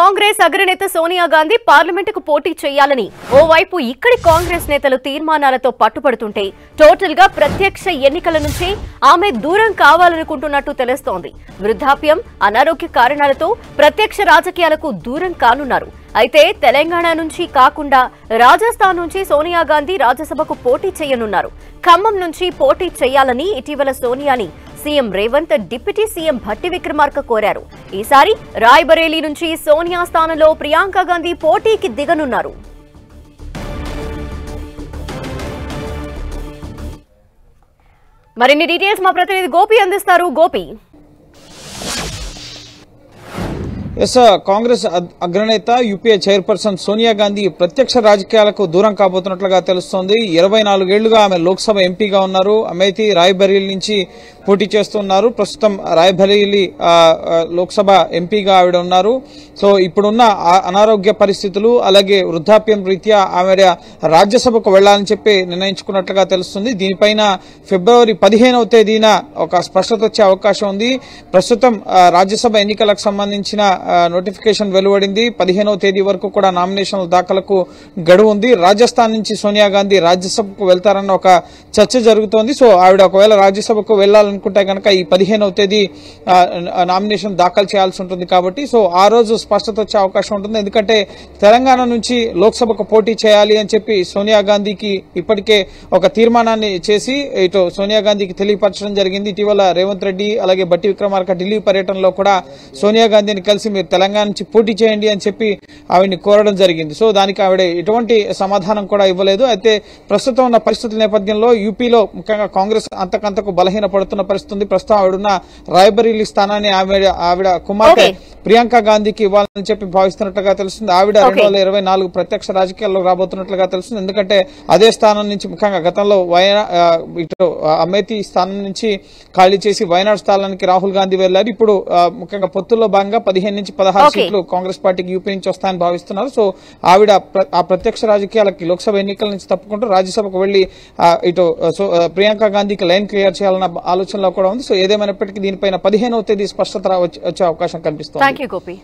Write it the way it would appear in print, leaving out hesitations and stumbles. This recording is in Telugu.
కాంగ్రెస్ అగ్రనేత సోనియా గాంధీ పార్లమెంటుకు పోటీ చేయాలని ఓవైపు ఇక్కడి కాంగ్రెస్ నేతలు తీర్మానాలతో పట్టుబడుతుంటే టోటల్ గా ప్రత్యక్ష ఎన్నికల నుంచి ఆమె దూరం కావాలనుకుంటున్నట్టు తెలుస్తోంది. వృద్ధాప్యం, అనారోగ్య కారణాలతో ప్రత్యక్ష రాజకీయాలకు దూరం కానున్నారు. అయితే తెలంగాణ నుంచి కాకుండా రాజస్థాన్ నుంచి సోనియా గాంధీ రాజ్యసభకు పోటీ చేయనున్నారు. ఖమ్మం నుంచి పోటీ చేయాలని ఇటీవల సోనియాని CM Revanth deputy CM Bhatti Vikramarka కోరారు. ఈసారి రాయ్బరేలీ నుంచి సోనియా స్థానంలో ప్రియాంక గాంధీ పోటీకి దిగనున్నారు. మరిన్ని డీటెయిల్స్ మా ప్రతినిధి గోపి అందిస్తారు. గోపి, కాంగ్రెస్ అగ్రనేత యూపీఏ చైర్పర్సన్ సోనియా గాంధీ ప్రత్యక్ష రాజకీయాలకు దూరం కాబోతున్నట్లుగా తెలుస్తోంది. 24 ఏళ్లుగా ఆమె లోక్సభ ఎంపీగా ఉన్నారు. అమేథీ, రాయ్బరేలీ నుంచి పోటీ చేస్తున్నారు. ప్రస్తుతం రాయ్బరేలీ లోక్సభ ఎంపీగా ఆవిడ ఉన్నారు. సో ఇప్పుడున్న అనారోగ్య పరిస్థితులు అలాగే వృద్ధాప్యం రీత్యా ఆమె రాజ్యసభకు వెళ్లాలని చెప్పి నిర్ణయించుకున్నట్లుగా తెలుస్తుంది. దీనిపైన ఫిబ్రవరి 15వ తేదీన ఒక స్పష్టత వచ్చే అవకాశం ఉంది. ప్రస్తుతం రాజ్యసభ ఎన్నికలకు సంబంధించిన నోటిఫికేషన్ వెలువడింది. 15వ తేదీ వరకు కూడా నామినేషన్ల దాఖలకు గడువు ఉంది. రాజస్థాన్ నుంచి సోనియా గాంధీ రాజ్యసభకు వెళ్తారన్న ఒక చర్చ జరుగుతోంది. సో ఆవిడ ఒకవేళ రాజ్యసభకు వెళ్లాలనుకుంటే కనుక ఈ 15వ తేదీ నామినేషన్ దాఖలు చేయాల్సి ఉంటుంది. కాబట్టి సో ఆ రోజు స్పష్టత వచ్చే అవకాశం ఉంటుంది. ఎందుకంటే తెలంగాణ నుంచి లోక్సభకు పోటీ చేయాలి అని చెప్పి సోనియా గాంధీకి ఇప్పటికే ఒక తీర్మానాన్ని చేసి ఇటు సోనియా గాంధీకి తెలియపరచడం జరిగింది. ఇటీవల రేవంత్ రెడ్డి అలాగే భట్టి విక్రమార్క ఢిల్లీ పర్యటనలో కూడా సోనియా గాంధీని కలిసి మీరు తెలంగాణ నుంచి పోటీ చేయండి అని చెప్పి ఆవిడని కోరడం జరిగింది. సో దానికి ఆవిడ ఎటువంటి సమాధానం కూడా ఇవ్వలేదు. అయితే ప్రస్తుతం ఉన్న పరిస్థితుల నేపథ్యంలో యూపీలో ముఖ్యంగా కాంగ్రెస్ అంతకంతకు బలహీనపడుతున్న పరిస్థితి ఉంది. ప్రస్తుతం ఆవిడున్న రాయ్బరేలీ స్థానాన్ని ఆవిడ కుమార్తె ప్రియాంక గాంధీకి ఇవ్వాలని చెప్పి భావిస్తున్నట్లుగా తెలుస్తుంది. ఆవిడ 2024 ప్రత్యక్ష రాజకీయాల్లో రాబోతున్నట్లుగా తెలుస్తుంది. ఎందుకంటే అదే స్థానం నుంచి ముఖ్యంగా గతంలో ఇటు అమేథీ స్థానం నుంచి ఖాళీ చేసి వయనాడ్ స్థానానికి రాహుల్ గాంధీ వెళ్లారు. ఇప్పుడు ముఖ్యంగా పొత్తుల్లో భాగంగా 15 నుంచి 16 సీట్లు కాంగ్రెస్ పార్టీకి యూపీ నుంచి వస్తాయని భావిస్తున్నారు. సో ఆవిడ ఆ ప్రత్యక్ష రాజకీయాలకు లోక్సభ ఎన్నికల నుంచి తప్పుకుంటూ రాజ్యసభకు వెళ్లి ఇటు ప్రియాంక గాంధీకి లైన్ క్లియర్ చేయాలన్న ఆలోచనలో కూడా ఉంది. సో ఏదేమైనప్పటికీ దీనిపైన 15వ తేదీ స్పష్టత వచ్చే అవకాశం కనిపిస్తుంది. థాంక్యూ గోపి.